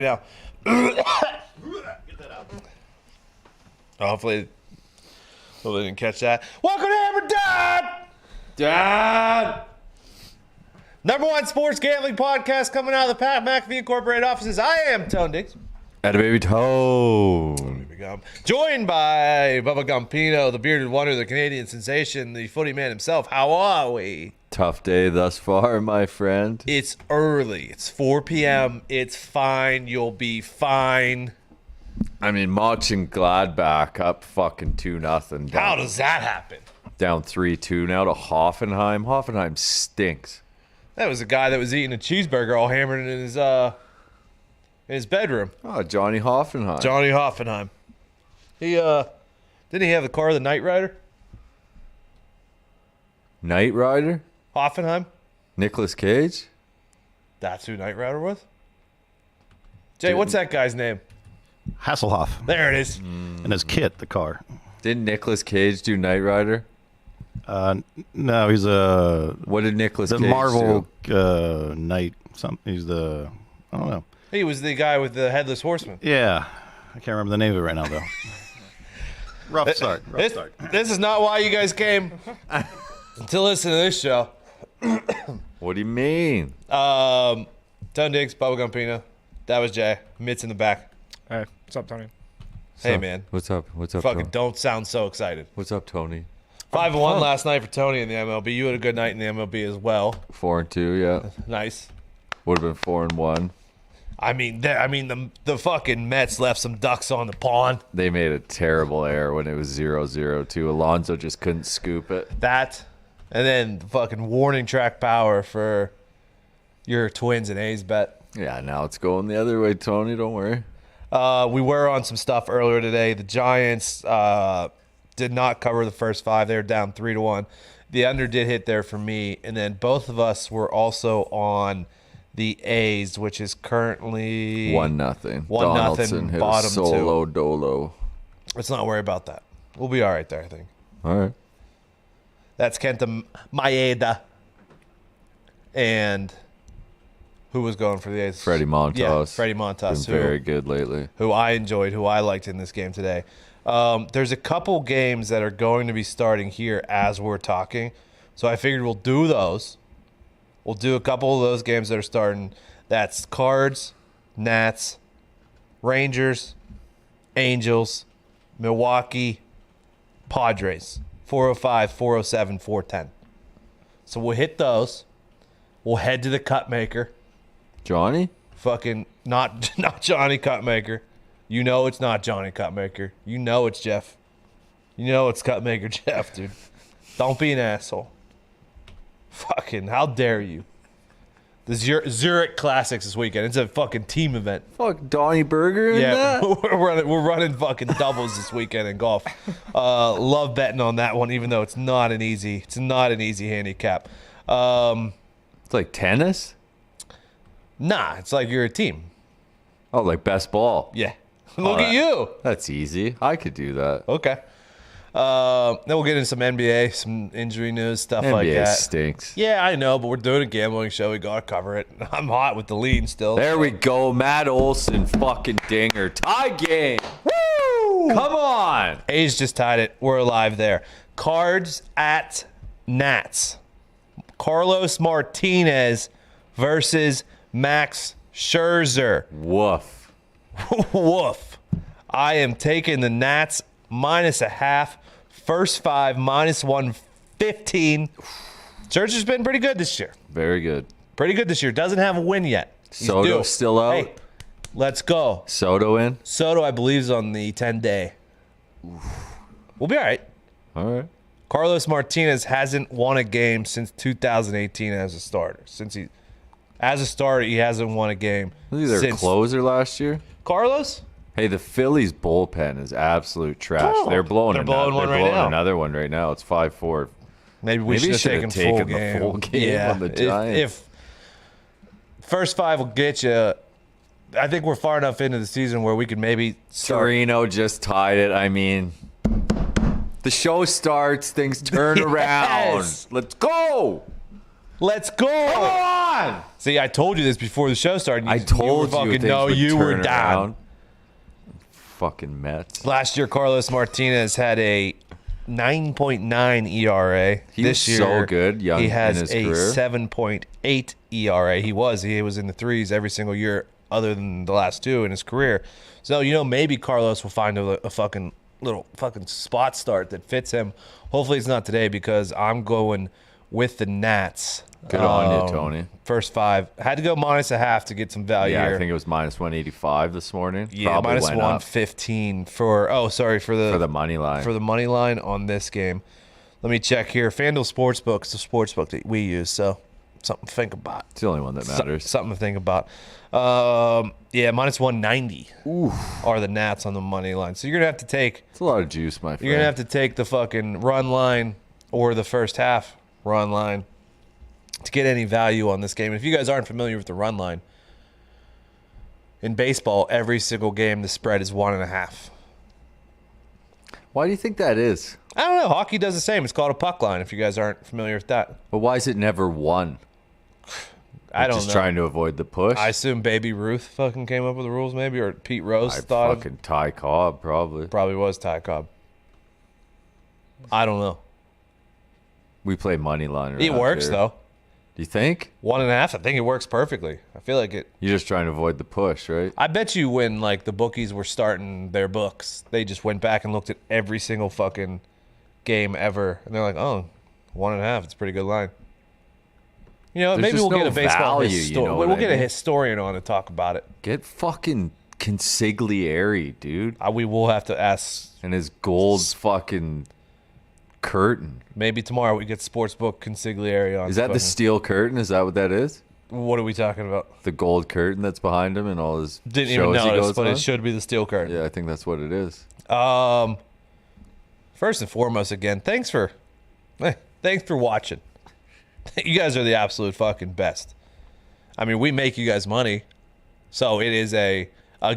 Yeah. Get that out. Hopefully they didn't catch that. Welcome to Hammer Dahn! Dad! Number one sports gambling podcast coming out of the Pat McAfee Incorporated offices. I am Tone Diggs. At a baby Tone. Joined by Bubba Gumpino, the bearded wonder, the Canadian sensation, the footy man himself. How are we? Tough day thus far, my friend. It's early. It's 4 p.m. It's fine. You'll be fine. I mean, Mönchengladbach Gladbach up fucking 2-0. How does that happen? Down 3-2 now to Hoffenheim. Hoffenheim stinks. That was a guy that was eating a cheeseburger all hammered in his bedroom. Oh, Johnny Hoffenheim. Johnny Hoffenheim. He didn't he have the car of the Knight Rider? Knight Rider? Hoffenheim? Nicolas Cage? That's who Knight Rider was? Jay, what's that guy's name? Hasselhoff. There it is. And his kit, the car. Didn't Nicolas Cage do Knight Rider? No, he's What did Nicolas the Cage Marvel do? knight. He's the, I don't know. He was the guy with the headless horseman. Yeah, I can't remember the name of it right now though. Rough start. This is not why you guys came to listen to this show. What do you mean? Tone Diggs, Bubba Gumpino. That was Jay. Mitts in the back. Hey, what's up, Tony? Hey, man. What's up? What's up, Fucking Tony? don't sound so excited. What's up, Tony? 5-1 last night for Tony in the MLB. You had a good night in the MLB as well. 4-2, yeah. Nice. Would have been 4-1. I mean, the fucking Mets left some ducks on the pond. They made a terrible error when it was 0-0 too. Alonso just couldn't scoop it. That, and then the fucking warning track power for your Twins and A's bet. Yeah, now it's going the other way, Tony. Don't worry. We were on some stuff earlier today. The Giants did not cover the first 5. They were down 3-1. The under did hit there for me, and then both of us were also on the A's, which is currently 1-0. 1-0, Donaldson hit bottom a solo 2. dolo. Let's not worry about that. We'll be all right there, I think. All right. That's Kenta Maeda. And who was going for the A's? Freddie Montas. Yeah, Freddie Montas. Been very good lately. Who I enjoyed, who I liked in this game today. There's a couple games that are going to be starting here as we're talking. So I figured we'll do those. We'll do a couple of those games that are starting. That's Cards, Nats, Rangers, Angels, Milwaukee, Padres. 405, 407, 410. So we'll hit those. We'll head to the cut maker. Johnny? Fucking not Johnny Cutmaker. You know it's not Johnny Cutmaker. You know it's Jeff. You know it's Cutmaker Jeff, dude. Don't be an asshole. Fucking, how dare you? The Zurich Classics this weekend. It's a fucking team event. Fuck Donnie Berger in that? we're running fucking doubles this weekend in golf. Love betting on that one, even though it's not an easy handicap. It's like tennis? Nah, it's like you're a team. Oh, like best ball. Yeah. Look at you. That's easy. I could do that. Okay. Then we'll get into some NBA, some injury news, stuff like NBA that. stinks. Yeah, I know, but we're doing a gambling show. We got to cover it. I'm hot with the lean still. There we go. Matt Olson fucking dinger. Tie game. Woo! Come on. A's just tied it. We're alive there. Cards at Nats. Carlos Martinez versus Max Scherzer. Woof. Woof. I am taking the Nats -0.5. First 5 -115. Scherzer's been pretty good this year. Very good. Pretty good this year. Doesn't have a win yet. He's Soto due. still out? Hey, let's go. Soto in? Soto, I believe, is on the 10-day. We'll be all right. All right. Carlos Martinez hasn't won a game since 2018 as a starter. As a starter, he hasn't won a game. Was he their since closer last year? Carlos? Hey, the Phillies bullpen is absolute trash. They're blowing another one right now. It's 5-4. Maybe we should have taken the full game on the Giants. If first 5 will get you, I think we're far enough into the season where we could maybe start. Torino just tied it. I mean, the show starts, things turn around. Let's go. Let's go. Come on. See, I told you this before the show started. I told you fucking no, you were down. Fucking Mets. Last year, Carlos Martinez had a 9.9 ERA. He this was year, so good young he has in his a career. 7.8 ERA. He was in the threes every single year other than the last two in his career. So, maybe Carlos will find a fucking little fucking spot start that fits him. Hopefully it's not today because I'm going with the Nats. Good on you, Tony. First 5. Had to go -0.5 to get some value Yeah, here. I think it was -185 this morning. Yeah, Probably went up -115 for the money line. For the money line on this game. Let me check here. FanDuel Sportsbook is the sportsbook that we use, so something to think about. It's the only one that matters. Something to think about. -190 are the Nats on the money line. So you're gonna have to take. It's a lot of juice, my friend. You're gonna have to take the fucking run line or the first half run line to get any value on this game. And if you guys aren't familiar with the run line, in baseball, every single game the spread is 1.5. Why do you think that is? I don't know. Hockey does the same. It's called a puck line. If you guys aren't familiar with that, But why is it never 1? I don't Just know. trying to avoid the push. I assume Baby Ruth fucking came up with the rules, maybe, or Pete Rose thought fucking Ty Cobb probably. probably was Ty Cobb. I don't know. We play money line. It around works here. though. Do you think? 1.5. I think it works perfectly. I feel like it. You're just trying to avoid the push, right? I bet you when like the bookies were starting their books, they just went back and looked at every single fucking game ever, and they're like, "Oh, 1.5. It's a pretty good line." There's Maybe just we'll get no a baseball value, you know we'll what get I a mean? historian on to talk about it. Get fucking Consigliere, dude. We will have to ask. And his gold fucking curtain. Maybe tomorrow we get Sportsbook Consigliere on. Is that the steel curtain? Is that what that is? What are we talking about? The gold curtain that's behind him and all his Didn't shows even he notice, goes but on? it should be the steel curtain. Yeah, I think that's what it is. First and foremost, again, thanks for watching. You guys are the absolute fucking best. I mean, we make you guys money, so it is a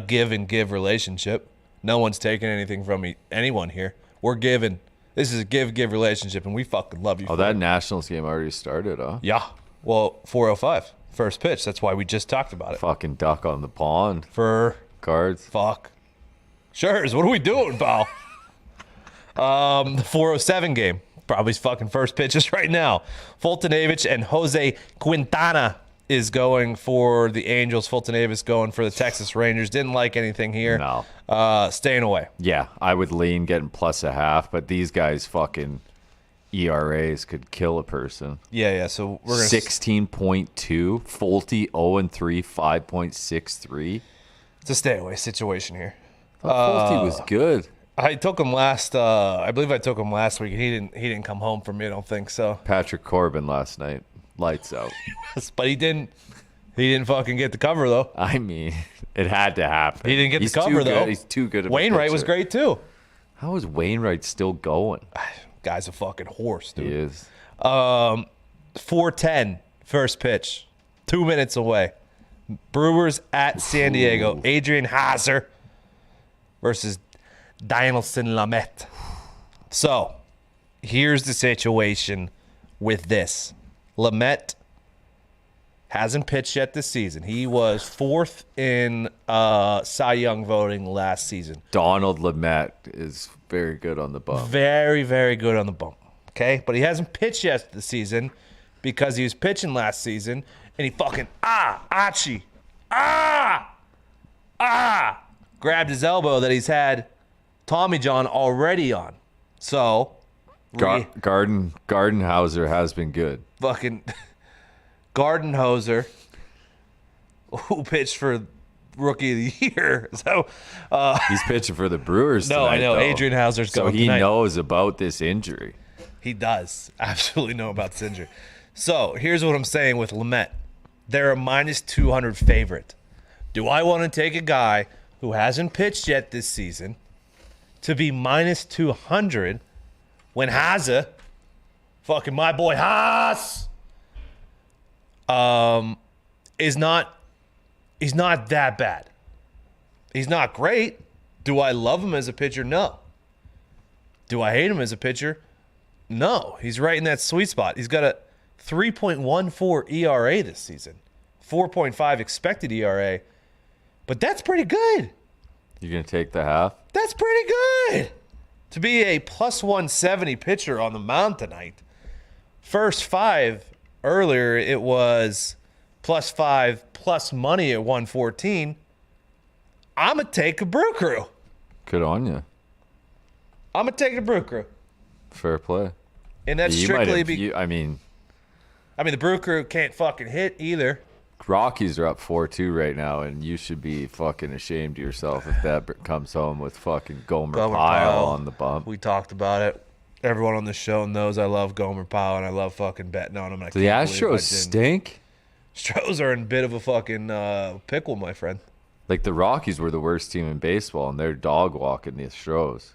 give and give relationship. No one's taking anything from anyone here. We're giving. This is a give relationship, and we fucking love you. Oh, that Nationals game already started, huh? Yeah. Well, 4:05, first pitch. That's why we just talked about it. Fucking duck on the pond. For Cards. fuck. Sure. What are we doing, pal? The 4:07 game. Probably his fucking first pitches right now. Fultonavich and Jose Quintana is going for the Angels. Fultonavich going for the Texas Rangers. Didn't like anything here. No. Staying away. Yeah, I would lean getting +0.5, but these guys fucking ERAs could kill a person. Yeah. So we're gonna 16.2, Fulte 0-3, 5.63. It's a stay away situation here. Fulte was good. I took him last. I believe I took him last week, and he didn't come home for me. I don't think so. Patrick Corbin last night, lights out. But he didn't fucking get the cover though. I mean, it had to happen. He didn't get He's the cover too though. good. He's too good. Of a Wainwright was pitcher. great too. How is Wainwright still going? Guy's a fucking horse, dude. He is. 4:10 first pitch, 2 minutes away. Brewers at San Diego. Adrian Hazer versus Dinelson Lamet. So, here's the situation with this. Lamet hasn't pitched yet this season. He was 4th in Cy Young voting last season. Donald Lamet is very good on the bump. Very, very good on the bump. Okay? But he hasn't pitched yet this season because he was pitching last season and he fucking grabbed his elbow that he's had Tommy John already on. So Gardenhauser has been good. fucking Gardenhauser, who pitched for Rookie of the Year. So He's pitching for the Brewers no, tonight, I know. though. Adrian Hauser's So going he tonight. knows about this injury. He does absolutely know about this injury. So here's what I'm saying with Lamet. They're a -200 favorite. Do I want to take a guy who hasn't pitched yet this season to be -200 when Haza, fucking my boy Haas, he's not that bad. He's not great. Do I love him as a pitcher? No. Do I hate him as a pitcher? No. He's right in that sweet spot. He's got 3.14 ERA this season, 4.5 expected ERA. But that's pretty good. You're going to take the half? That's pretty good. To be a plus 170 pitcher on the mound tonight. First 5 earlier, it was plus 5 plus money at 114. I'm going to take a Brew Crew. Good on you. I'm going to take a Brew Crew. Fair play. And that's strictly I mean, the Brew Crew can't fucking hit either. Rockies are up 4-2 right now, and you should be fucking ashamed of yourself if that comes home with fucking Gomer Pyle on the bump. We talked about it. Everyone on the show knows I love Gomer Pyle, and I love fucking betting on him. And Do the Astros stink? Astros are in a bit of a fucking pickle, my friend. Like, the Rockies were the worst team in baseball, and they're dog walking the Astros.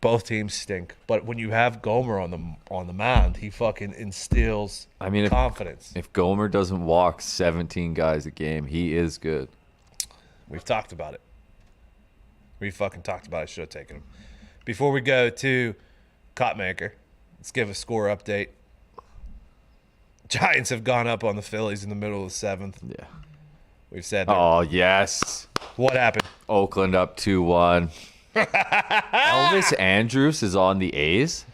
Both teams stink, but when you have Gomer on the mound, he fucking instills confidence. If Gomer doesn't walk 17 guys a game, he is good. We've talked about it. We fucking talked about it. I should have taken him. Before we go to Cotmaker, let's give a score update. Giants have gone up on the Phillies in the middle of the 7th. Yeah. We've said that. Oh, yes. What happened? Oakland up 2-1. Elvis Andrus is on the A's?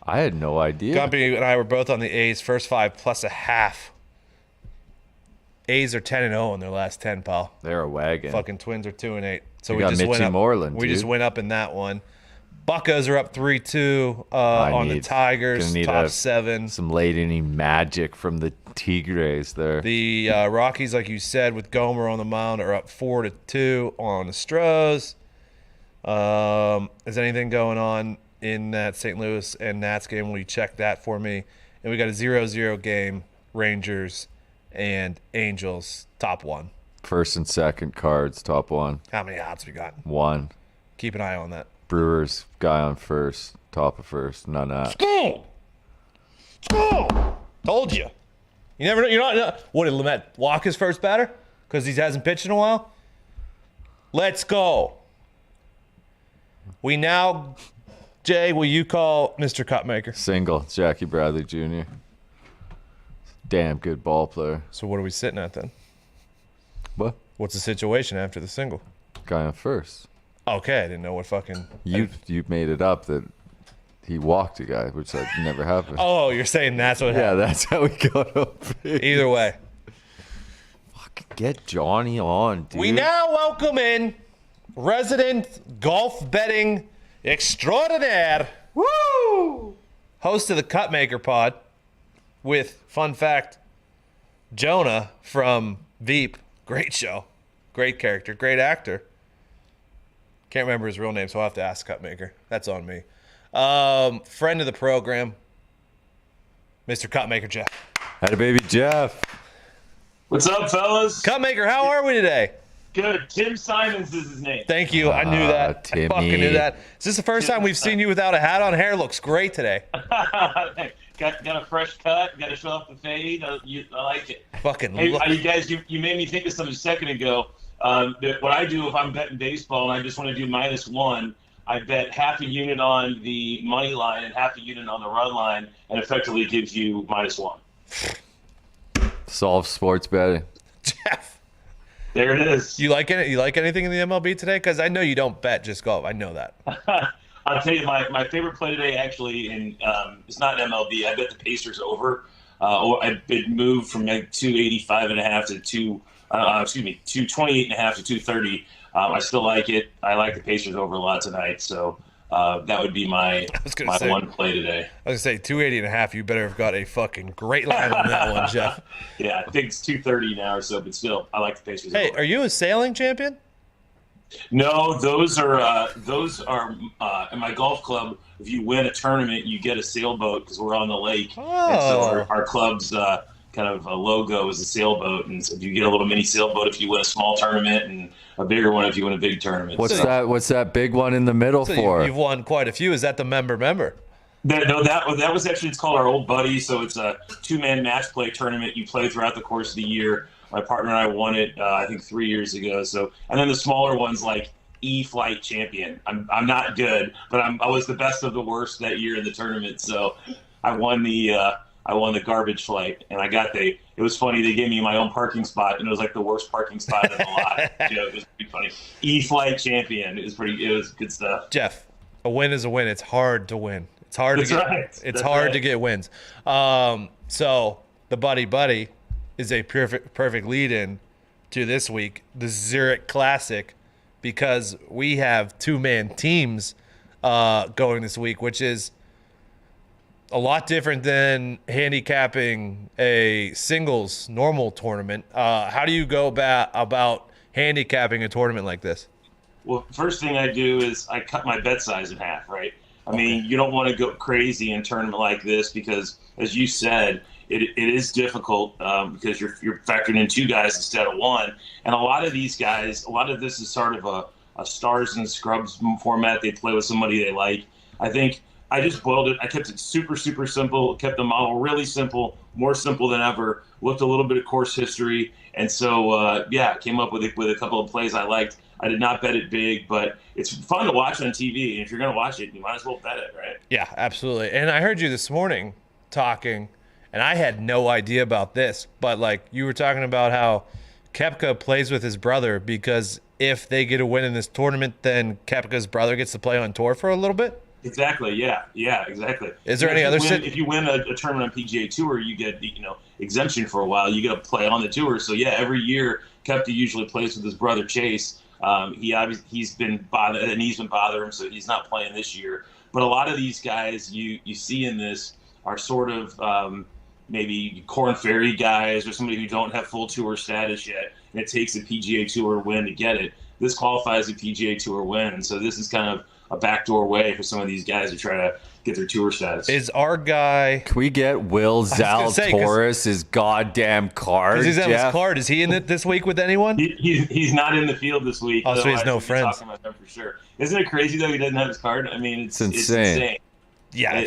I had no idea. Gumpy and I were both on the A's, first 5 plus a half. A's are 10-0 in their last 10, pal. They're a wagon. Fucking Twins are 2-8. So we just went up. Moreland, we just went up in that one. Buccos are up 3-2 on the Tigers, top 7. Some late inning magic from the Tigres there. The Rockies, like you said, with Gomer on the mound, are up 4-2 on the Stros. Is anything going on in that St. Louis and Nats game? Will you check that for me? And we got a 0-0 game, Rangers and Angels, top 1. First and second cards, top 1. How many odds we got? 1. Keep an eye on that. Brewers, guy on first, top of first, none at. School! Told you. You never know. You're not. What did Lamet walk his first batter? Because he hasn't pitched in a while? Let's go. We now, Jay, will you call Mr. Cutmaker? Single, Jackie Bradley Jr. Damn good ball player. So what are we sitting at then? What? What's the situation after the single? Guy on first. Okay, I didn't know what fucking... You made it up that he walked a guy, which that never happened. Oh, you're saying that's what happened? Yeah, that's how we got up. Either way. Fuck, get Johnny on, dude. We now welcome in resident golf betting extraordinaire. Woo! Host of the Cutmaker Pod with, fun fact, Jonah from Veep. Great show. Great character. Great actor. Can't remember his real name, so I'll have to ask Cutmaker. That's on me. Friend of the program, Mr. Cutmaker Jeff. Had a baby Jeff. What's up, fellas? Cutmaker, how are we today? Good. Tim Simons is his name. Thank you. I knew that. Timmy. I fucking knew that. Is this the first time we've seen you without a hat on? Hair looks great today. got a fresh cut. Got to show off the fade. I like it. Fucking hey, you guys, you made me think of something a second ago. What I do if I'm betting baseball and I just want to do -1, I bet half a unit on the money line and half a unit on the run line, and effectively gives you -1. Solve sports betting. Jeff. There it is. You like it? You like anything in the MLB today? Because I know you don't bet just golf. I know that. I'll tell you, my favorite play today actually, and it's not MLB. I bet the Pacers over. It moved from like 285.5 to 228.5 to 230. I still like it. I like the Pacers over a lot tonight. So that would be my one play today. I was going to say 280.5. You better have got a fucking great line on that one, Jeff. Yeah, I think it's 230 now or so, but still, I like the Pacers. Hey, over. Are you a sailing champion? No, those are in my golf club. If you win a tournament, you get a sailboat because we're on the lake. Oh. And so our club's kind of a logo is a sailboat, and so you get a little mini sailboat if you win a small tournament, and a bigger one if you win a big tournament. What's that big one in the middle for? You've won quite a few. Is that the member? That was actually, it's called our Old Buddy. So it's a 2-man match play tournament you play throughout the course of the year. My partner and I won it, I think 3 years ago. So, and then the smaller ones like E-Flight Champion. I'm not good, but I was the best of the worst that year in the tournament. So I won the I won the garbage flight, and it was funny. They gave me my own parking spot, and it was like the worst parking spot in the lot. It was pretty funny. E-flight champion. It was good stuff. Jeff, a win is a win. It's hard to win. It's hard That's hard to get wins. So the buddy is a perfect lead-in to this week, the Zurich Classic, because we have two-man teams going this week, which is a lot different than handicapping a singles normal tournament. How do you go about handicapping a tournament like this? Well, first thing I do is I cut my bet size in half, right? I mean, you don't want to go crazy in a tournament like this because, as you said, it is difficult because you're factoring in two guys instead of one. And a lot of these guys, a lot of this is sort of a stars and scrubs format. They play with somebody they like. I think I just boiled it. I kept it super, super simple, kept the model really simple, more simple than ever, looked a little bit at course history. And so, came up with a couple of plays I liked. I did not bet it big, but it's fun to watch on TV. And if you're going to watch it, you might as well bet it, right? Yeah, absolutely. And I heard you this morning talking, and I had no idea about this, but like you were talking about how Koepka plays with his brother because if they get a win in this tournament, then Koepka's brother gets to play on tour for a little bit? Exactly. Yeah, exactly. Is there any other if you win a tournament on PGA Tour, you get exemption for a while. You get to play on the tour. So yeah, every year Koepka usually plays with his brother Chase. He's been bothering him, so he's not playing this year. But a lot of these guys you see in this are sort of maybe Korn Ferry guys or somebody who don't have full tour status yet, and it takes a PGA Tour win to get it. This qualifies a PGA Tour win, and so this is kind of a backdoor way for some of these guys to try to get their tour status. Is our guy... Can we get Will Zalatoris his goddamn card, because he's on Jeff? his card. Is he in it this week with anyone? He's not in the field this week. Oh, so he has no friends. Talking about him for sure. Isn't it crazy, though, he doesn't have his card? I mean, it's insane. Yeah.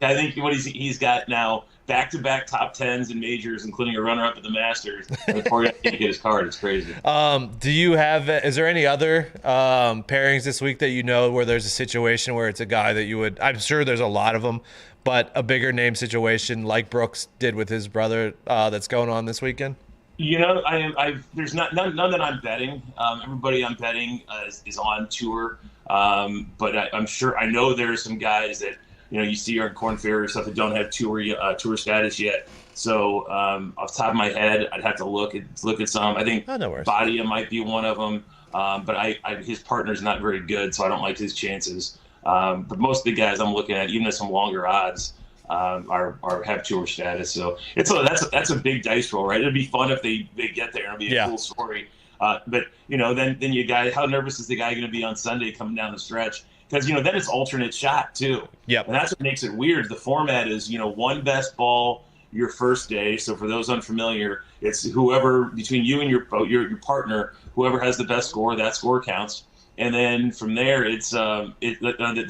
I think what he's got now, back-to-back top tens in majors, including a runner-up at the Masters. And the poor guy can't get his card. It's crazy. Is there any other pairings this week that you know where there's a situation where it's a guy that you would? I'm sure there's a lot of them, but a bigger name situation like Brooks did with his brother that's going on this weekend. There's none that I'm betting. Everybody I'm betting is on tour, but I'm sure I know there are some guys that. You see on Korn Ferry or stuff that don't have tour status yet. So off the top of my head, I'd have to look at some. I think Badia might be one of them, but his partner's not very good, so I don't like his chances. But most of the guys I'm looking at, even at some longer odds, have tour status. So that's a big dice roll, right? It'd be fun if they get there. It'd be a cool story. But then you guys, how nervous is the guy going to be on Sunday coming down the stretch? Because, then it's alternate shot, too. Yep. And that's what makes it weird. The format is, one best ball your first day. So for those unfamiliar, it's whoever, between you and your partner, whoever has the best score, that score counts. And then from there, it's the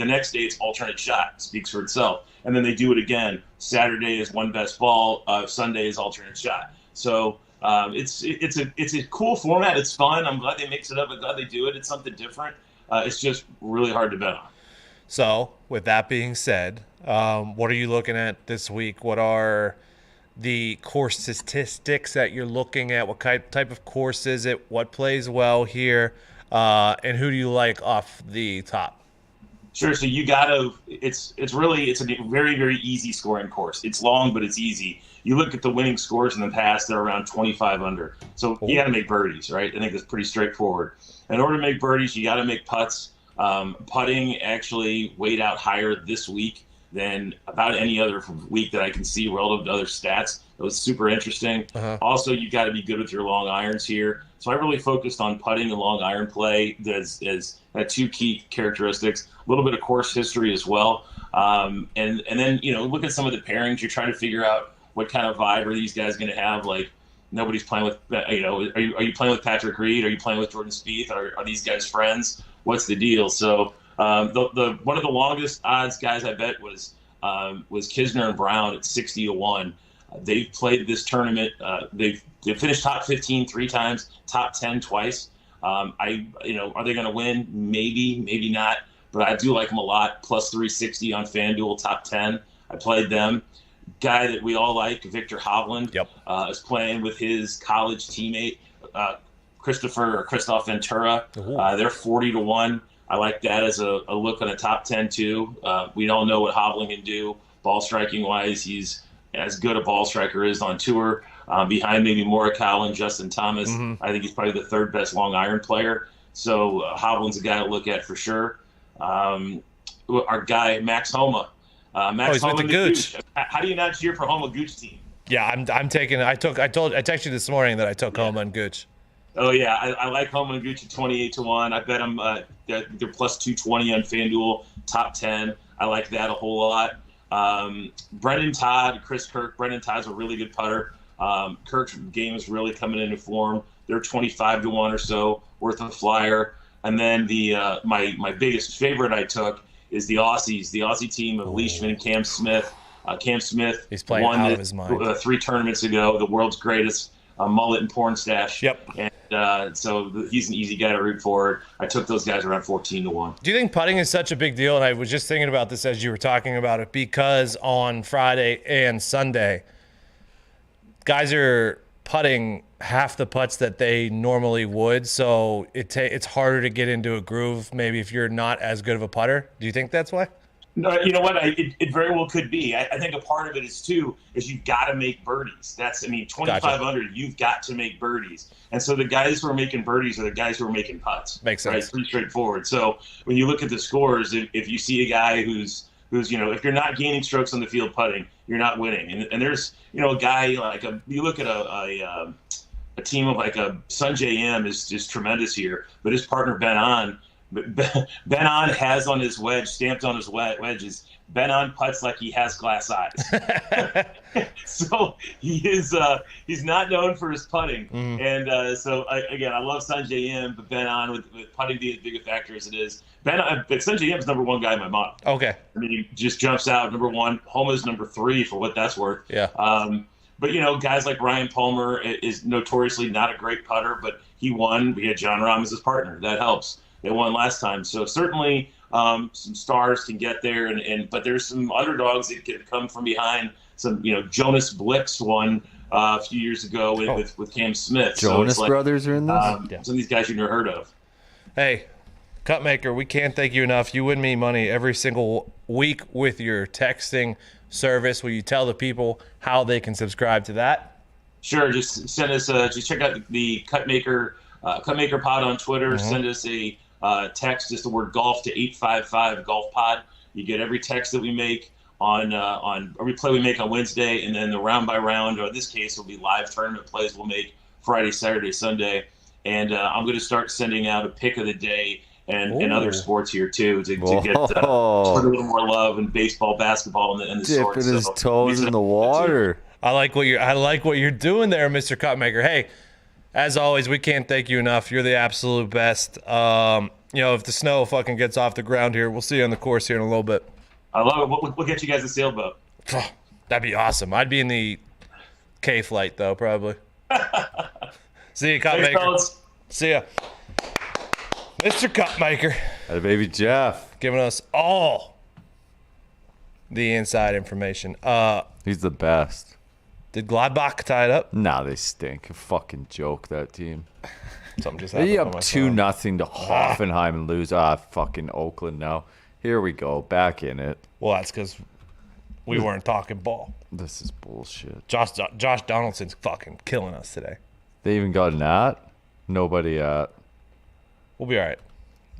next day, it's alternate shot. It speaks for itself. And then they do it again. Saturday is one best ball. Sunday is alternate shot. So it's a cool format. It's fun. I'm glad they mix it up. I'm glad they do it. It's something different. It's just really hard to bet on. So, with that being said, what are you looking at this week? What are the course statistics that you're looking at? What type of course is it? What plays well here? And who do you like off the top? Sure. So it's a very, very easy scoring course. It's long, but it's easy. You look at the winning scores in the past, they're around 25 under. So you got to make birdies, right? I think that's pretty straightforward. In order to make birdies, you got to make putts. Putting actually weighed out higher this week than about any other week that I can see relative to other stats. It was super interesting. Uh-huh. Also, you got to be good with your long irons here. So I really focused on putting and long iron play as two key characteristics. A little bit of course history as well. And then, look at some of the pairings. You're trying to figure out what kind of vibe are these guys going to have. Like, nobody's playing with, are you playing with Patrick Reed? Are you playing with Jordan Spieth? Are these guys friends? What's the deal? So the one of the longest odds guys I bet was Kisner and Brown at 60-1. They've played this tournament. They've finished top 15 3 times, top 10 twice. Are they going to win? Maybe not. But I do like them a lot. Plus 360 on FanDuel, top 10. I played them. guy that we all like, Victor Hovland, Yep. is playing with his college teammate, Christoph Ventura. They're 40-1. I like that as a look on a top 10 too. We all know what Hovland can do ball striking wise. He's as good a ball striker is on tour, behind maybe Morikawa and Justin Thomas. I think he's probably the third best long iron player. So Hovland's a guy to look at for sure. Our guy Max Homa. Max he's Homa with the Gooch. How do you not cheer for Homa Gooch team? Yeah, I'm taking. I texted you this morning that I took Homa and Gooch. Oh yeah, I like Homa and Gooch at 28-1. I bet them they're plus 220 on FanDuel, top 10. I like that a whole lot. Brendan Todd, Chris Kirk. Brendan Todd's a really good putter. Kirk's game is really coming into form. They're 25-1 or so, worth a flyer. And then the my biggest favorite I took is the Aussies, the Aussie team of Leishman and Cam Smith. Cam Smith He's playing won out of his mind. 3 tournaments ago, the world's greatest mullet and porn stash. Yep. And so he's an easy guy to root for. I took those guys around 14-1. Do you think putting is such a big deal? And I was just thinking about this as you were talking about it, because on Friday and Sunday, guys are putting half the putts that they normally would, so it's harder to get into a groove maybe if you're not as good of a putter. Do you think that's why? No, you know what? It very well could be. I think a part of it is you've got to make birdies. 2,500. Gotcha. You've got to make birdies, and so the guys who are making birdies are the guys who are making putts. Makes sense. Right? It's pretty straightforward. So when you look at the scores, if you see a guy who's if you're not gaining strokes on the field putting, you're not winning. And there's a guy like you look at a team of like a Sunjay M is just tremendous here, but his partner Ben On. Ben On has on his wedge, stamped on his wedges, Ben On putts like he has glass eyes. So he's not known for his putting. And I love Sanjay M, but Ben On with putting being as big a factor as it is. But Sanjay M is number 1 guy in my mind. Okay. I mean, he just jumps out number 1. Homa's number 3 for what that's worth. Yeah. But guys like Ryan Palmer is notoriously not a great putter, but he won. We had John Rahm as his partner. That helps. They won last time, so certainly some stars can get there, but there's some underdogs that can come from behind. Some Jonas Blix won a few years ago with Cam Smith. Jonas Brothers are in this. Some of these guys you've never heard of. Hey, Cutmaker, we can't thank you enough. You win me money every single week with your texting service. Will you tell the people how they can subscribe to that? Sure. Just send us. Just check out the Cutmaker Pod on Twitter. Send us a text, just the word golf to 855 golf pod. You get every text that we make on every play we make on Wednesday, and then the round by round, or in this case will be live tournament plays we'll make Friday, Saturday, Sunday. And I'm going to start sending out a pick of the day and other sports here too to get put a little more love in baseball, basketball, and the dipping his toes in the water. I like what you're doing there, Mr. Cutmaker. Hey, as always, we can't thank you enough. You're the absolute best. If the snow fucking gets off the ground here, we'll see you on the course here in a little bit. I love it. We'll get you guys a sailboat. That'd be awesome. I'd be in the K flight though, probably. See you, Cutmaker. Thanks, see ya, Mr. Cutmaker. Hey, baby Jeff, giving us all the inside information. He's the best. Did Gladbach tie it up? Nah, they stink. A fucking joke, that team. Something just Are happened. you up 2-0 to Hoffenheim and lose? Fucking Oakland now. Here we go, back in it. Well, that's because we weren't talking ball. This is bullshit. Josh Donaldson's fucking killing us today. They even got an at? Nobody at. We'll be all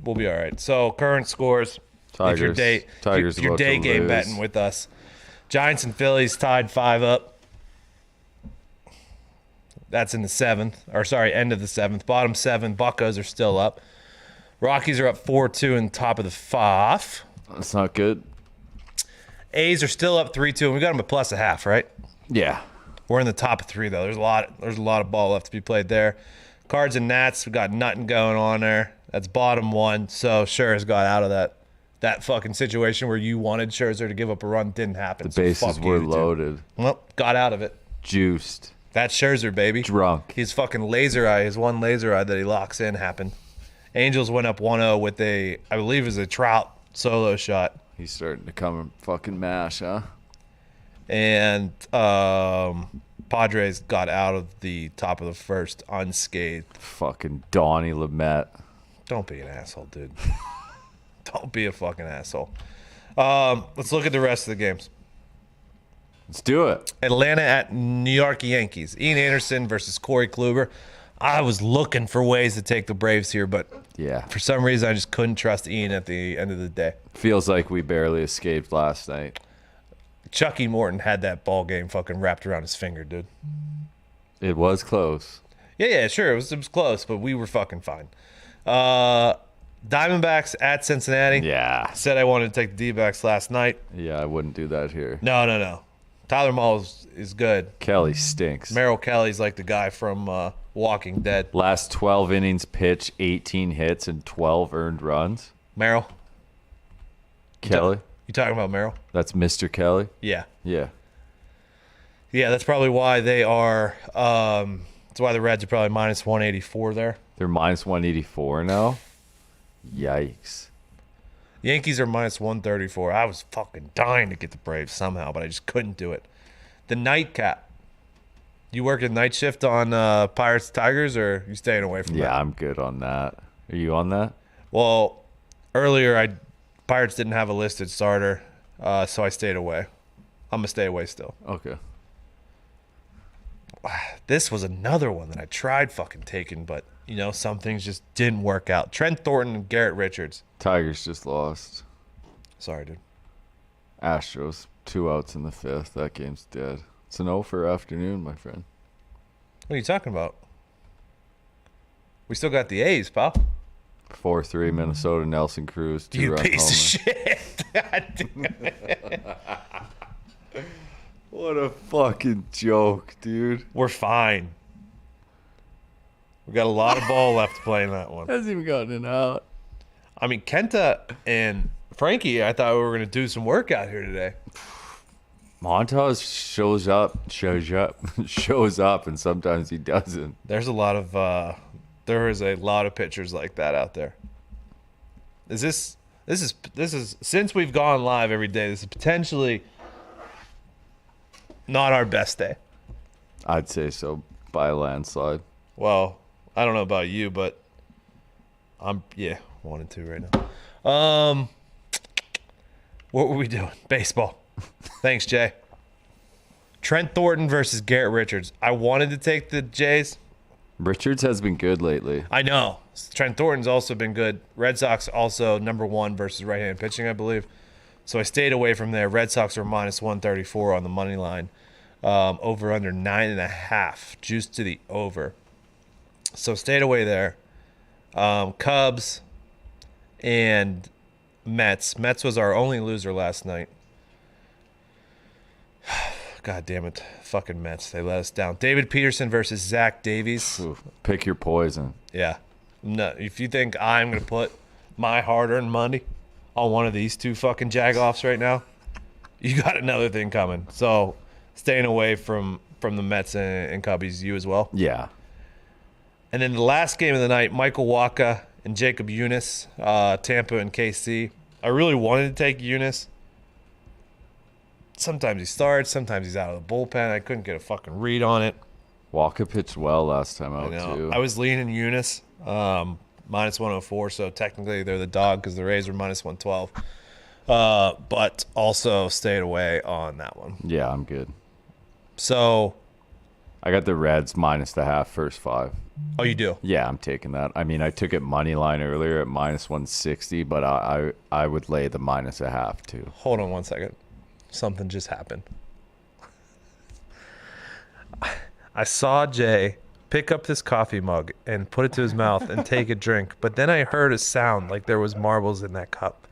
right. So current scores. Tigers. If your day game lose. betting with us. Giants and Phillies tied 5 up. That's in the 7th. End of the 7th. Bottom 7. Buccos are still up. Rockies are up 4-2 in top of the 5. That's not good. A's are still up 3-2, and we got them at plus a half, right? Yeah. We're in the top of 3 though. There's a lot of ball left to be played there. Cards and Nats, we got nothing going on there. That's bottom 1. So Scherzer got out of that fucking situation where you wanted Scherzer to give up a run. Didn't happen. The bases were loaded. Well, got out of it. Juiced. That's Scherzer, baby. Drunk. His fucking laser eye, his one laser eye that he locks in happened. Angels went up 1-0 with I believe it was a Trout solo shot. He's starting to come and fucking mash, huh? And Padres got out of the top of the first unscathed. Fucking Donnie Lamette. Don't be an asshole, dude. Don't be a fucking asshole. Let's look at the rest of the games. Let's do it. Atlanta at New York Yankees. Ian Anderson versus Corey Kluber. I was looking for ways to take the Braves here, but Yeah. for some reason I just couldn't trust Ian at the end of the day. Feels like we barely escaped last night. Chucky Morton had that ball game fucking wrapped around his finger, dude. It was close. Yeah, sure. It was close, but we were fucking fine. Diamondbacks at Cincinnati. Yeah. Said I wanted to take the D-backs last night. Yeah, I wouldn't do that here. No. Tyler Mullins is good. Kelly stinks. Merrill Kelly's like the guy from Walking Dead. Last 12 innings pitched, 18 hits, and 12 earned runs. Merrill? Kelly? You talking about Merrill? That's Mr. Kelly? Yeah. Yeah. Yeah, that's probably why they are that's why the Reds are probably minus 184 there. They're minus 184 now? Yikes. Yankees are minus 134. I was fucking dying to get the Braves somehow, but I just couldn't do it. The nightcap. You working night shift on Pirates Tigers, or you staying away from that? Yeah, I'm good on that. Are you on that? Well, earlier Pirates didn't have a listed starter, so I stayed away. I'm gonna stay away still. Okay. This was another one that I tried fucking taking, but some things just didn't work out. Trent Thornton and Garrett Richards. Tigers just lost. Sorry, dude. Astros, 2 outs in the 5th. That game's dead. It's an 0 for afternoon, my friend. What are you talking about? We still got the A's, pal. 4-3 Minnesota, Nelson Cruz, 2 You run piece of homer. shit. God damn it. What a fucking joke, dude. We're fine. We got a lot of ball left playing that one. Hasn't even gotten an out. I mean, Kenta and Frankie, I thought we were going to do some work out here today. Montas shows up, and sometimes he doesn't. There is a lot of pitchers like that out there. This is since we've gone live every day, this is potentially not our best day. I'd say so, by a landslide. Well, I don't know about you, but I'm 1 and 2 right now. What were we doing? Baseball. Thanks, Jay. Trent Thornton versus Garrett Richards. I wanted to take the Jays. Richards has been good lately. I know. Trent Thornton's also been good. Red Sox also #1 versus right-handed pitching, I believe. So I stayed away from there. Red Sox are minus 134 on the money line. Over under 9.5. Juice to the over. So stayed away there. Cubs and Mets. Mets was our only loser last night. God damn it. Fucking Mets. They let us down. David Peterson versus Zach Davies. Oof. Pick your poison. Yeah. No, if you think I'm going to put my hard-earned money on one of these two fucking jagoffs right now, you got another thing coming. So staying away from the Mets and Cubbies, you as well. Yeah. And then the last game of the night, Michael Wacha and Jacob Eunice, Tampa and KC. I really wanted to take Eunice. Sometimes he starts, sometimes he's out of the bullpen. I couldn't get a fucking read on it. Walker pitched well last time out, too. I was leaning Eunice, minus 104, so technically they're the dog because the Rays were minus 112. But also stayed away on that one. Yeah, I'm good. So. I got the Reds minus the half first 5. Oh, you do? Yeah, I'm taking that. I mean, I took it money line earlier at minus 160, but I would lay the minus a half, too. Hold on one second. Something just happened. I saw Jay pick up this coffee mug and put it to his mouth and take a drink, but then I heard a sound like there was marbles in that cup.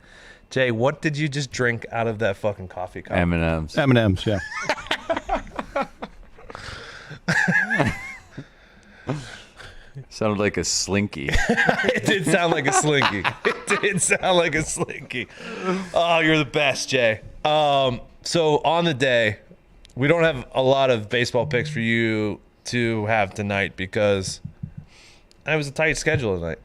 Jay, what did you just drink out of that fucking coffee cup? M&M's. M&M's, yeah. Sounded like a slinky. It did sound like a slinky. It did sound like a slinky. Oh, you're the best, Jay. So on the day, we don't have a lot of baseball picks for you to have tonight because it was a tight schedule tonight.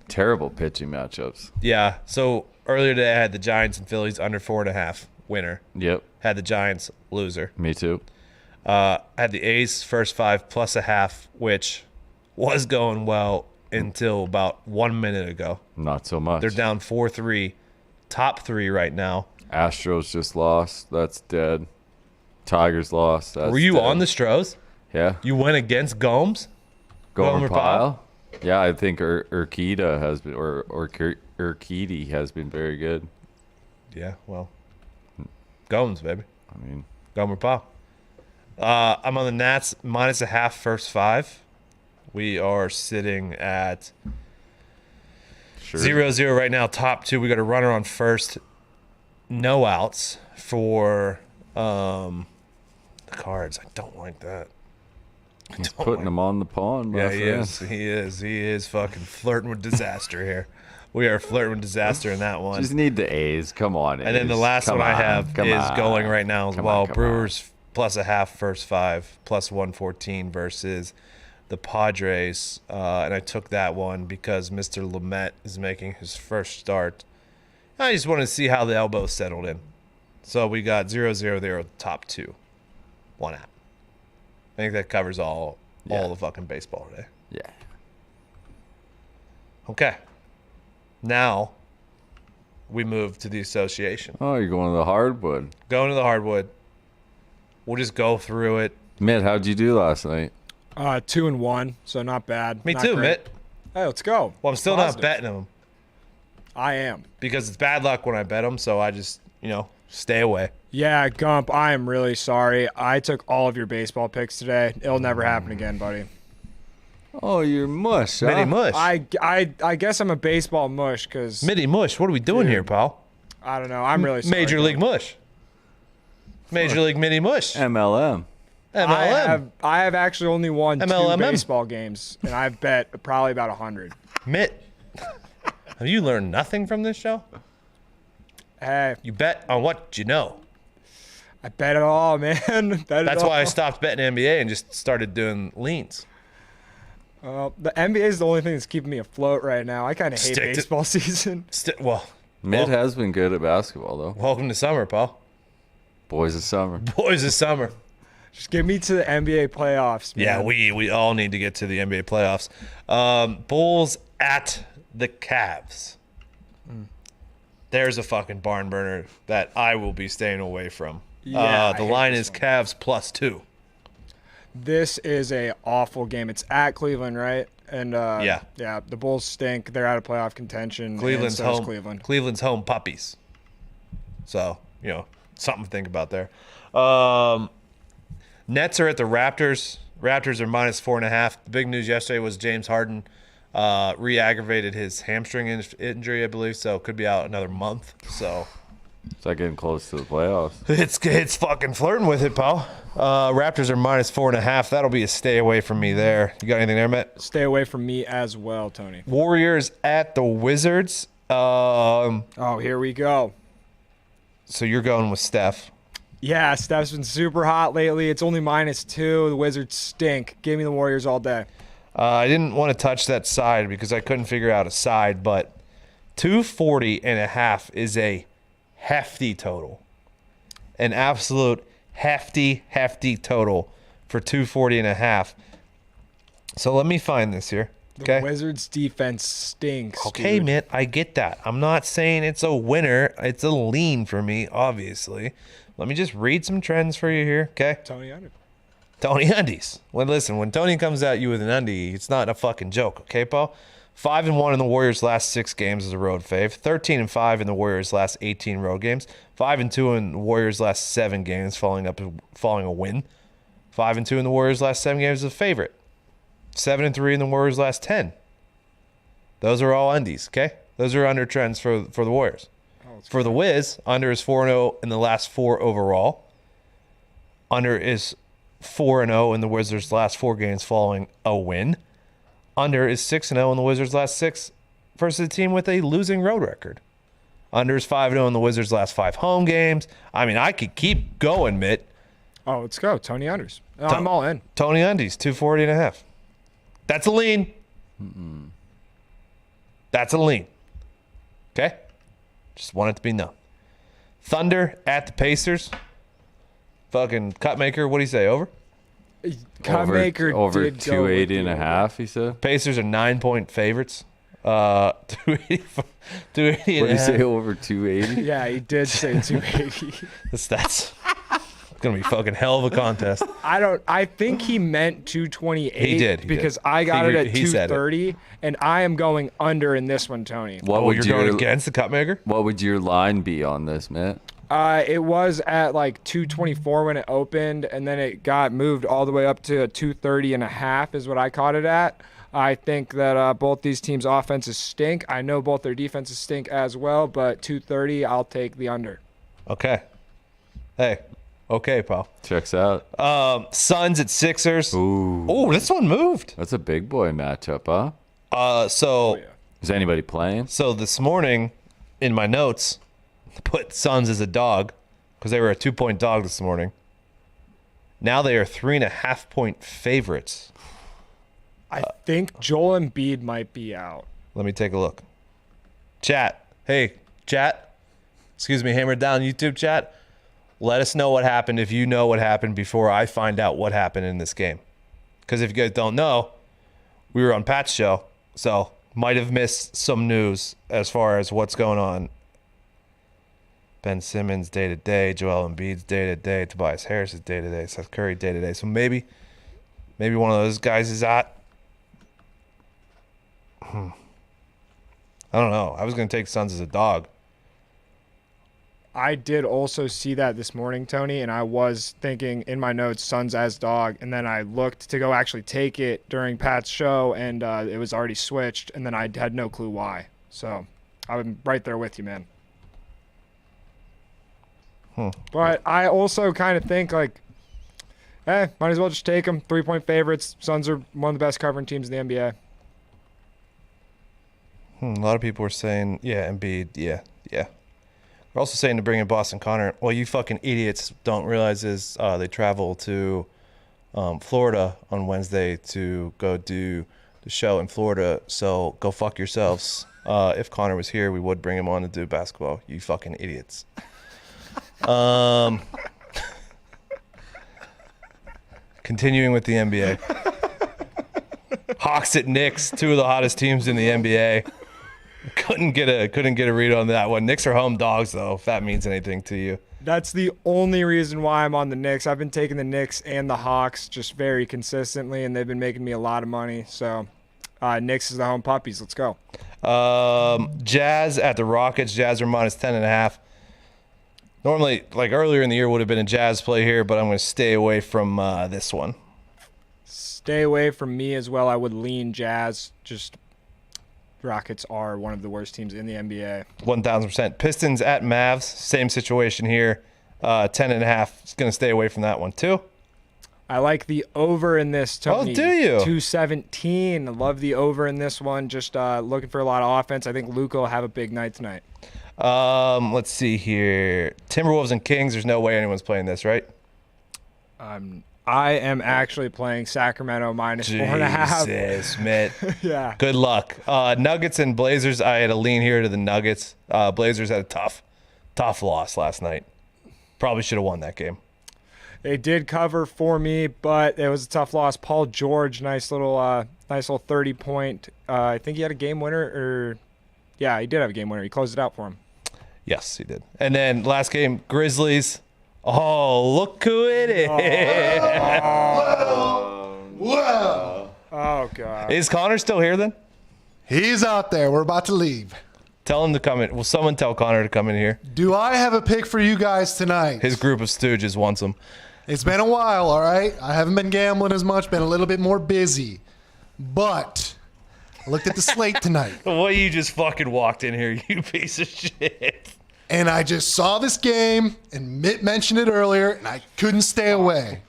Terrible pitching matchups. Yeah. So earlier today, I had the Giants and Phillies under 4.5. winner. Yep. Had the Giants loser. Me too. Had the A's first 5 plus a half, which was going well until about 1 minute ago. Not so much. They're down 4-3, top 3 right now. Astros just lost. That's dead. Tigers lost. That's Were you dead. on the Stros? Yeah. You went against Gomes? Gomer Pyle? Yeah, I think Urquidy has been, or Urquidy has been very good. Yeah, well, Gomes, baby. I mean, Gomer Pyle. I'm on the Nats minus a half first 5. We are sitting at sure. 0-0 right now, top 2. We got a runner on first. No outs for the Cards. I don't like that. He's putting them on the pawn, my Yeah, friend. he is. He is fucking flirting with disaster here. We are flirting with disaster in that one. Just need the A's. Come on, A's. And then the last one I have is going right now as well. Come Brewers plus a half first 5, plus 114 versus the Padres. And I took that one because Mr. Lamet is making his first start. I just wanted to see how the elbow settled in. So we got 0-0 there, top 2. 1 out. I think that covers all the fucking baseball today. Yeah. Okay. Now we move to the association. Oh, you're going to the hardwood. Going to the hardwood. We'll just go through it. Mitt, how'd you do last night? 2-1, so not bad. Me Not too, great. Mitt. Hey, let's go. Well, I'm still Positive. not betting them I am. because it's bad luck when I bet them, so I just, stay away. Yeah, Gump, I am really sorry. I took all of your baseball picks today. It'll never happen again, buddy. Oh, you're mush, huh? Mitty Mush. I guess I'm a baseball mush because, Mitty Mush, what are we doing here, pal? I don't know. I'm really sorry. Major League Mush. Major League Mitty Mush. MLM. MLM. I have actually only won 2 MLMM. baseball games, and I've bet probably about 100. Mitt. Have you learned nothing from this show? Hey, You bet on what you know. I bet it all, man. That's why I stopped betting NBA and just started doing leans. The NBA is the only thing that's keeping me afloat right now. I kind of hate Stick to- baseball season. Mitt has been good at basketball, though. Welcome to summer, pal. Boys of summer. Boys of summer. Just get me to the NBA playoffs, man. Yeah, we all need to get to the NBA playoffs. Bulls at the Cavs. There's a fucking barn burner that I will be staying away from. Yeah, The I hate line this is one. Cavs +2. This is a awful game. It's at Cleveland, right? And Yeah. the Bulls stink. They're out of playoff contention. Cleveland's and so is home. Cleveland. Cleveland's home puppies. So, something to think about there. Nets are at the Raptors. Raptors are -4.5. The big news yesterday was James Harden re-aggravated his hamstring injury, I believe, so could be out another month. So It's like getting close to the playoffs. it's fucking flirting with it, pal. Raptors are -4.5. That'll be a stay away from me there. You got anything there, Matt? Stay away from me as well, Tony. Warriors at the Wizards. Oh, here we go. So you're going with Steph. Yeah, Steph's been super hot lately. It's only -2. The Wizards stink. Give me the Warriors all day. I didn't want to touch that side because I couldn't figure out a side, but 240.5 is a hefty total. An absolute hefty total for 240.5. So let me find this here. The Okay. Wizards defense stinks. Okay, dude. man, I get that. I'm not saying it's a winner. It's a lean for me, obviously. Let me just read some trends for you here, okay? Tony Under. Tony Undies. Well, listen, when Tony comes at you with an undie, it's not a fucking joke, okay, Paul? 5-1 in the Warriors' last 6 games as a road fave. 13-5 in the Warriors' last 18 road games. 5-2 in the Warriors' last 7 games, following a win. 5-2 in the Warriors' last 7 games as a favorite. 7-3 in the Warriors' last 10. Those are all undies, okay? Those are under trends for the Warriors. For the Wiz, under is 4-0 in the last 4 overall. Under is 4-0 in the Wizards' last 4 games following a win. Under is 6-0 in the Wizards' last 6 versus a team with a losing road record. Under is 5-0 in the Wizards' last 5 home games. I mean, I could keep going, Mitt. Oh, let's go. Tony Unders. Oh, I'm all in. Tony Undies, 240.5. That's a lean. That's a lean. Okay? Just want it to be known. Thunder at the Pacers. Fucking Cutmaker, what do you say, over? Cutmaker over did go with 280 the and a over. half, he said. Pacers are 9-point favorites. 280 What did he say, over 280? Yeah, he did say 280. That's gonna be fucking hell of a contest. I think he meant 228. He did, because did. I got it at He said it. 230, and I am going under in this one, Tony. What Oh, would you're going against the Cutmaker? What would your line be on this, man? It was at like 224 when it opened, and then it got moved all the way up to 230 and a half is what I caught it at. I think that both these teams' offenses stink. I know both their defenses stink as well, but 230, I'll take the under. Okay. Hey. Okay, pal. Checks out. Suns at Sixers. Ooh. Oh, this one moved. That's a big boy matchup, huh? So Is anybody playing? this morning in my notes, I put Suns as a dog because they were a 2-point dog this morning. Now they are 3.5-point favorites. I think Joel Embiid might be out. Let me take a look. Chat. Hey, chat. Excuse me, Hammer Dahn YouTube chat. Let us know what happened if you know what happened before I find out what happened in this game. Because if you guys don't know, we were on Pat's show, so might have missed some news as far as what's going on. Ben Simmons day-to-day, Joel Embiid's day-to-day, Tobias Harris is day-to-day, Seth Curry day-to-day. So maybe one of those guys is out. I don't know. I was going to take Suns as a dog. I did also see that this morning, Tony, and I was thinking in my notes, Suns as dog, and then I looked to go actually take it during Pat's show, and it was already switched, and then I had no clue why. So I'm right there with you, man. But I also kind of think, like, might as well just take them. 3-point favorites. Suns are one of the best covering teams in the NBA. A lot of people are saying, yeah, Embiid, yeah. We're also saying to bring in Boston Connor. Well, you fucking idiots don't realize is they travel to Florida on Wednesday to go do the show in Florida. So go fuck yourselves. If Connor was here, we would bring him on to do basketball. You fucking idiots. Continuing with the NBA. Hawks at Knicks, two of the hottest teams in the NBA. Couldn't get a read on that one. Knicks are home dogs, though, if that means anything to you. That's the only reason why I'm on the Knicks. I've been taking the Knicks and the Hawks just very consistently, and they've been making me a lot of money. So Knicks is the home puppies. Let's go. Jazz at the Rockets. Jazz are minus 10.5. Normally, like earlier in the year, would have been a Jazz play here, but I'm going to stay away from this one. Stay away from me as well. I would lean Jazz. Just Rockets are one of the worst teams in the NBA. 1,000%. Pistons at Mavs. Same situation here. 10.5. It's going to stay away from that one, too. I like the over in this, Tony. Oh, do you? 217. I love the over in this one. Just looking for a lot of offense. I think Luka will have a big night tonight. Let's see here. Timberwolves and Kings. There's no way anyone's playing this, right? I am actually playing Sacramento minus 4.5. Jesus, Mitt. Yeah. Good luck. Nuggets and Blazers. I had a lean here to the Nuggets. Blazers had a tough loss last night. Probably should have won that game. They did cover for me, but it was a tough loss. Paul George, nice little 30-point. I think he had a game winner, yeah, he did have a game winner. He closed it out for him. Yes, he did. And then last game, Grizzlies. Oh, look who it is. Whoa! Oh, God. Is Connor still here then? He's out there. We're about to leave. Tell him to come in. Will someone tell Connor to come in here? Do I have a pick for you guys tonight? His group of stooges wants him. It's been a while, all right? I haven't been gambling as much, been a little bit more busy. But I looked at the slate tonight. The way you just fucking walked in here, you piece of shit. And I just saw this game, and Mitt mentioned it earlier, and I couldn't stay away.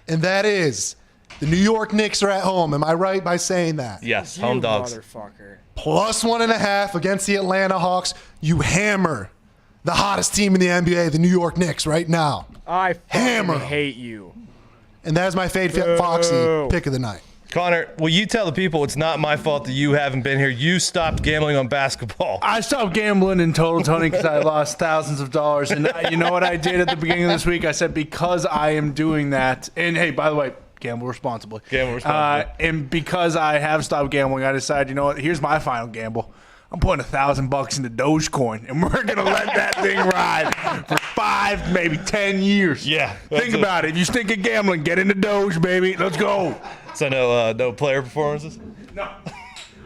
And that is, the New York Knicks are at home. Am I right by saying that? Yes, You home dogs. motherfucker. Plus 1.5 against the Atlanta Hawks. You hammer the hottest team in the NBA, the New York Knicks, right now. I fucking Hammer. hate you. And that is my fade Foxy pick of the night. Connor, will you tell the people it's not my fault that you haven't been here? You stopped gambling on basketball. I stopped gambling in total, Tony, because I lost thousands of dollars. And you know what I did at the beginning of this week? I said, because I am doing that, and hey, by the way, gamble responsibly. Gamble responsibly. And because I have stopped gambling, I decided, you know what? Here's my final gamble. I'm putting $1,000 into Dogecoin, and we're gonna let that thing ride for 5, maybe 10 years. Yeah, Think about it. If you stink at gambling, get into Doge, baby. Let's go. So no player performances? No,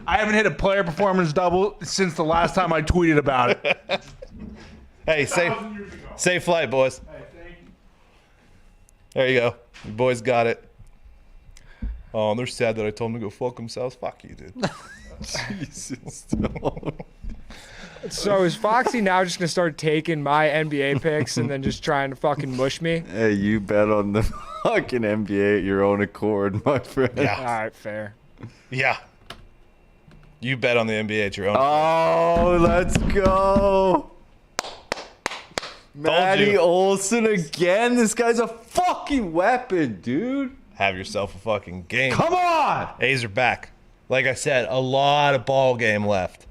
I haven't hit a player performance double since the last time I tweeted about it. Hey, safe flight, boys. Hey, thank you. There you go. You boys got it. Oh, they're sad that I told them to go fuck themselves. Fuck you, dude. Jesus. So is Foxy now just gonna start taking my NBA picks and then just trying to fucking mush me? Hey, you bet on the fucking NBA at your own accord, my friend. Yeah. All right, fair. Yeah. You bet on the NBA at your own. Oh, let's go. Matty Olson again. This guy's a fucking weapon, dude. Have yourself a fucking game. Come on. A's are back. Like I said, a lot of ball game left.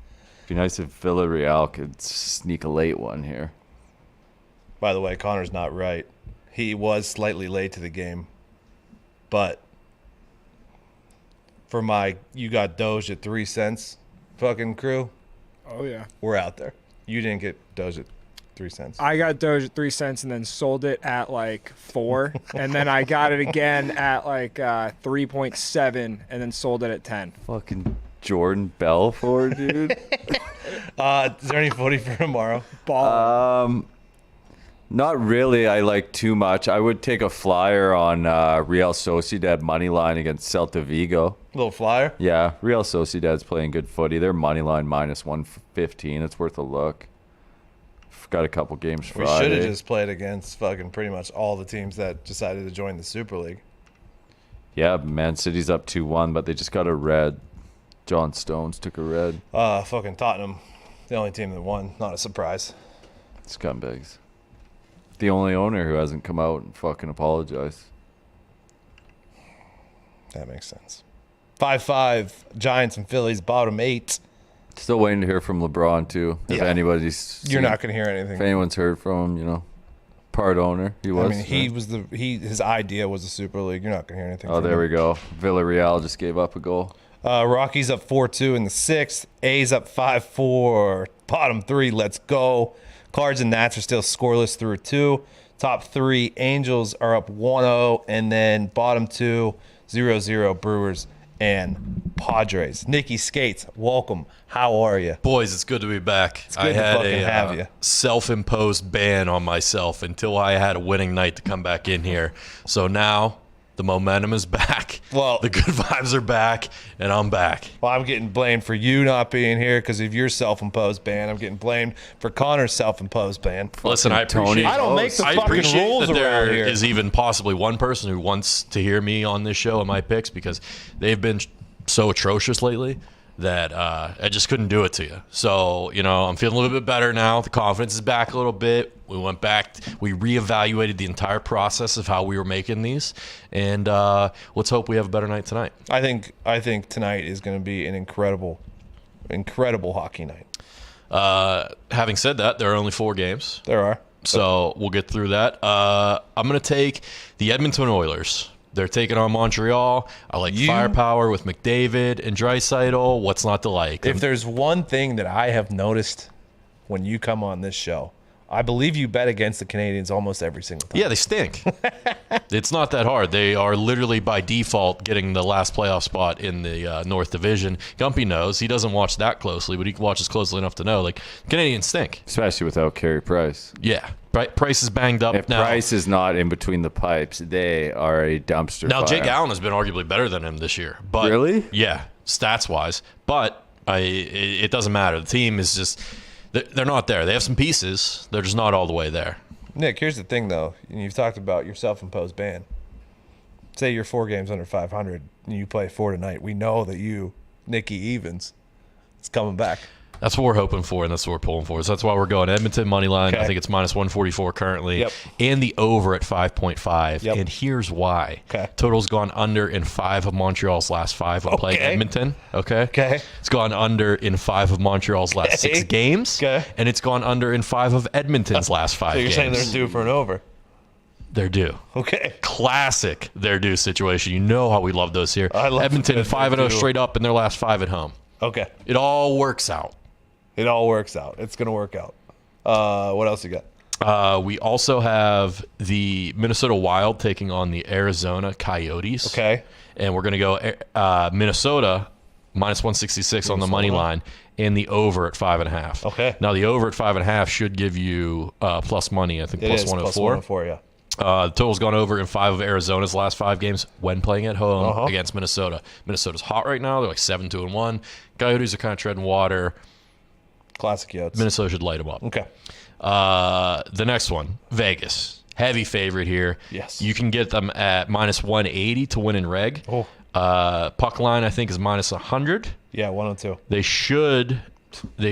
Be nice if Villarreal could sneak a late one here. By the way, Connor's not right. He was slightly late to the game. But for my you got Doge at 3 cents fucking crew, Oh yeah. we're out there. You didn't get Doge at 3 cents. I got Doge at 3 cents and then sold it at like 4, and then I got it again at like 3.7, and then sold it at 10. Fucking Jordan Belfort, dude. Is there any footy for tomorrow? Ball. Not really. I like too much. I would take a flyer on Real Sociedad money line against Celta Vigo. Little flyer? Yeah, Real Sociedad's playing good footy. Their money line minus 115. It's worth a look. Got a couple games We Friday. should have just played against fucking pretty much all the teams that decided to join the Super League. Yeah, Man City's up 2-1, but they just got a red. John Stones took a red. Fucking Tottenham, the only team that won. Not a surprise. Scumbags. The only owner who hasn't come out and fucking apologized. That makes sense. 5-5, Giants and Phillies, bottom 8. Still waiting to hear from LeBron, too. If Yeah. anybody's... You're not going to hear anything. If anyone's heard from him, you know. Part owner. He was. I mean, his idea was the Super League. You're not going to hear anything Oh, from there him. we go. Villarreal just gave up a goal. Rockies up 4-2 in the 6th. A's up 5-4. Bottom 3, let's go. Cards and Nats are still scoreless through 2. Top 3, Angels are up 1-0. And then bottom 2, 0-0, Brewers and Padres. Nikki Skates, welcome. How are you? Boys, it's good to be back. good to fucking have you. Self-imposed ban on myself until I had a winning night to come back in here. So now the momentum is back. Well- the good vibes are back, and I'm back. Well, I'm getting blamed for you not being here because of your self-imposed ban. I'm getting blamed for Connor's self-imposed ban. Listen, I Tony. appreciate. I don't make the I fucking appreciate rules that around there here. is even possibly one person who wants to hear me on this show and my picks because they've been so atrocious lately that I just couldn't do it to you. So, you know, I'm feeling a little bit better now. The confidence is back a little bit. We went back. We reevaluated the entire process of how we were making these. And let's hope we have a better night tonight. I think tonight is going to be an incredible hockey night. Having said that, there are only 4 games. There are. So we'll get through that. I'm going to take the Edmonton Oilers. They're taking on Montreal. I like firepower with McDavid and Draisaitl. What's not to like? If there's one thing that I have noticed when you come on this show, I believe you bet against the Canadians almost every single time. Yeah, they stink. It's not that hard. They are literally by default getting the last playoff spot in the North Division. Gumpy knows. He doesn't watch that closely, but he watches closely enough to know. Like, Canadians stink. Especially without Carey Price. Yeah. Price is banged up If now. Price is not in between the pipes, they are a dumpster Now, fire. Jake Allen has been arguably better than him this year. But Really? Yeah, stats-wise. But it doesn't matter. The team is just – they're not there. They have some pieces. They're just not all the way there. Nick, here's the thing, though. You've talked about your self-imposed ban. Say you're 4 games under 500 and you play 4 tonight. We know that you, Nicky Evans, is coming back. That's what we're hoping for, and that's what we're pulling for. So that's why we're going Edmonton money line. Okay. I think it's minus 144 currently, Yep. and the over at 5.5. Yep. And here's why. Okay. Total's gone under in 5 of Montreal's last 5 when playing Okay. Edmonton. Okay. Okay. It's gone under in 5 of Montreal's last 6 games. Okay. And it's gone under in 5 of Edmonton's last 5 So you're games. saying they're due for an over? They're due. Okay. Classic they're due situation. You know how we love those here. I love Edmonton that 5-0 they're due. straight up in their last 5 at home. Okay. It all works out. It all works out. It's going to work out. What else you got? We also have the Minnesota Wild taking on the Arizona Coyotes. Okay. And we're going to go Minnesota minus 166 on the money line and the over at 5.5. Okay. Now, the over at 5.5 should give you plus money. I think It plus is 104. plus 104, yeah. The total's gone over in 5 of Arizona's last 5 games when playing at home Uh-huh. against Minnesota. Minnesota's hot right now. They're like 7-2-1. Coyotes are kind of treading water. Classic Yotes. Minnesota should light them up. Okay. The next one, Vegas. Heavy favorite here. Yes. You can get them at minus 180 to win in reg. Oh. Puck line, I think, is minus 100. Yeah, 102. They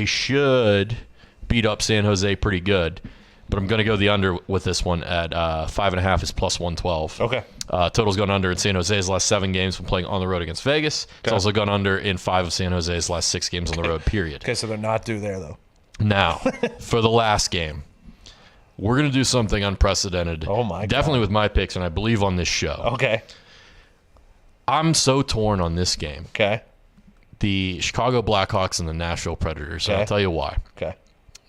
should beat up San Jose pretty good. But I'm going to go the under with this one at 5.5 is plus 112. Okay. Total's gone under in San Jose's last 7 games when playing on the road against Vegas. It's Okay. also gone under in 5 of San Jose's last 6 games on the road, period. Okay, so they're not due there, though. Now, for the last game, we're going to do something unprecedented. Oh, my God. Definitely with my picks, and I believe on this show. Okay. I'm so torn on this game. Okay. The Chicago Blackhawks and the Nashville Predators. And Okay. I'll tell you why. Okay.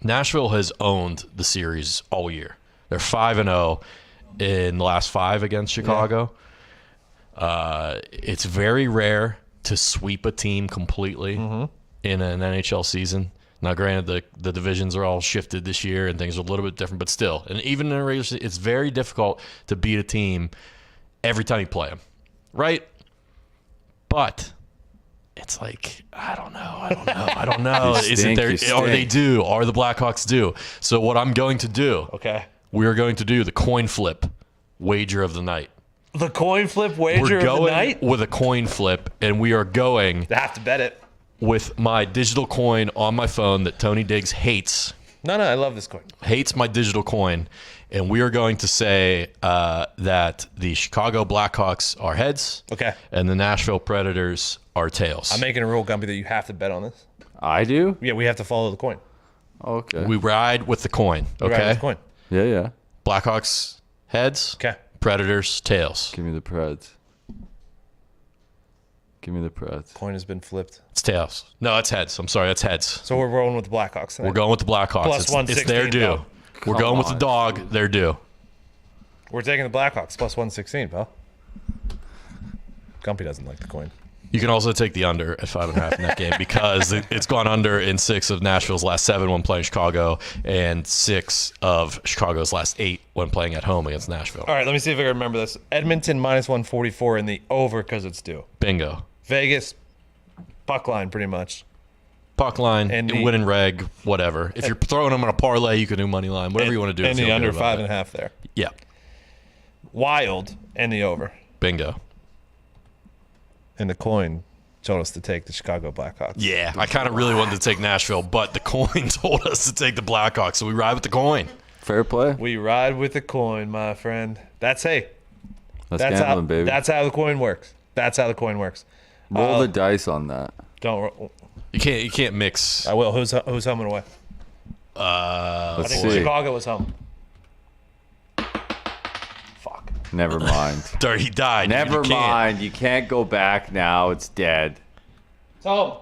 Nashville has owned the series all year. They're 5-0 in the last 5 against Chicago. It's very rare to sweep a team completely in an NHL season. Now, granted, the divisions are all shifted this year and things are a little bit different, but still, and even in a regular season, it's very difficult to beat a team every time you play them, right? But it's like, I don't know. You Is it stink, there? you Are they stink. due? Are the Blackhawks due? So what I'm going to do, Okay. we are going to do the coin flip wager of the night. The coin flip wager We're of the going night? with a coin flip, and we are going I have to bet it. with my digital coin on my phone that Tony Diggs hates. No, I love this coin. Hates my digital coin, and we are going to say that the Chicago Blackhawks are heads, Okay. and the Nashville Predators are tails. I'm making a rule, Gumpy, that you have to bet on this. I do? Yeah, we have to follow the coin. Okay. we ride with the coin. Right, Okay, with the coin. Yeah, yeah. Blackhawks heads, Okay. Predators tails. Give me the Preds. Give me the Preds. Coin has been flipped. It's tails. No, it's heads. I'm sorry, that's heads. So we're rolling with the Blackhawks tonight. We're going with the Blackhawks. Plus It's 116, their due. though. We're going with the on. dog. They're due. We're taking the Blackhawks plus 116, pal. Gumpy doesn't like the coin. You can also take the under at 5.5 in that game because it's gone under in 6 of Nashville's last 7 when playing Chicago and 6 of Chicago's last 8 when playing at home against Nashville. All right, let me see if I can remember this. Edmonton minus 144 in the over because it's due. Bingo. Vegas, puck line pretty much. Puck line, And the- winning reg, whatever. If you're throwing them on a parlay, you can do money line, whatever you want to do. And to the feel under good about it. 5.5 there. Yeah, Wild and the over. bingo. And the coin told us to take the Chicago Blackhawks. Yeah, I kind of really wanted to take Nashville, but the coin told us to take the Blackhawks, so we ride with the coin. Fair play. We ride with the coin, my friend. That's That's that's gambling, how baby. that's how the coin works. That's how the coin works. Roll the dice on that. Don't. You can't mix. I will. Who's home and away? Uh, I Let's think see. Chicago was home. Fuck. Never mind. Dirty died. dude. Never You can't. mind. You can't go back now. It's dead. It's home.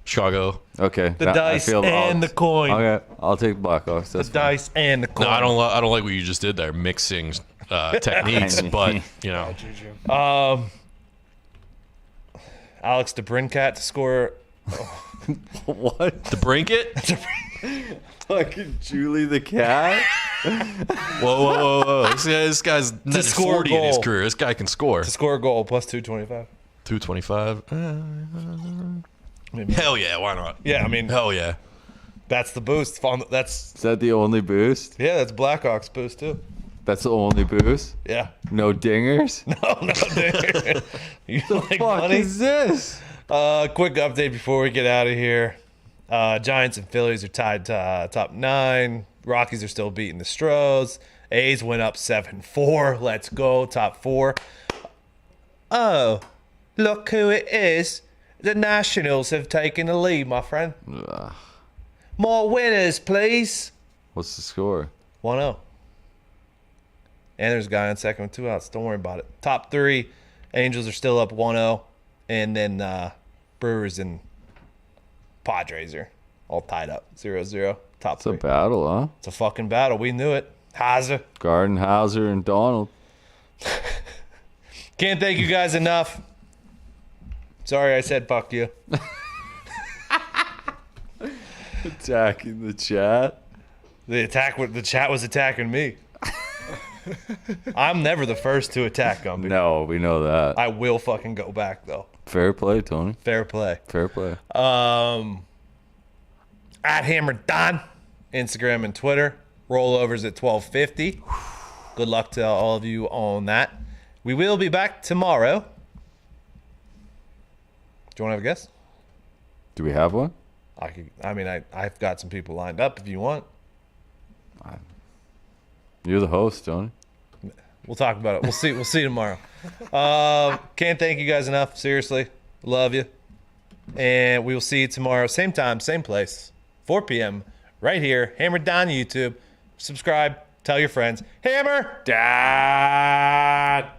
Chicago. Okay. The dice and the coin. Okay. I'll take Blackhawks. That's The dice and the coin. No, I don't like what you just did there, mixing techniques. But you know, Alex DeBrincat to score. What? the Brinket. Fucking Julie the cat? Whoa! This guy's netted score a 40 in his goal. career. This guy can score. To score a goal plus 225. 225. Hell yeah! Why not? Yeah, I mean Hell yeah! that's the boost. That's Is that the only boost? yeah, that's Blackhawks boost too. That's the only boost? Yeah. No dingers? You like Fuck money? is this? Quick update before we get out of here. Giants and Phillies are tied to top 9. Rockies are still beating the Stros. A's went up 7-4. Let's go, top 4. Oh, look who it is. The Nationals have taken the lead, my friend. Ugh. More winners, please. What's the score? 1-0. And there's a guy on second with 2 outs. Don't worry about it. Top 3, Angels are still up 1-0. And then Brewers and Padres are all tied up 0-0. Top It's a 3. battle, huh? It's a fucking battle. We knew it. Haza. Gardenhauser and Donald. Can't thank you guys enough. Sorry I said fuck you. Attacking the chat. The chat was attacking me. I'm never the first to attack Gumby. No, we know that. I will fucking go back though. Fair play, Tony. Fair play. Fair play. At Hammer Dahn, Instagram and Twitter. Rollovers at 12:50. Good luck to all of you on that. We will be back tomorrow. Do you want to have a guess? Do we have one? I've got some people lined up if you want. You're the host, Tony. We'll talk about it. We'll see. We'll see you tomorrow. Can't thank you guys enough. Seriously, love you, and we will see you tomorrow. Same time, same place, 4 p.m. right here. Hammer Dahn YouTube. Subscribe. Tell your friends. Hammer Dahn.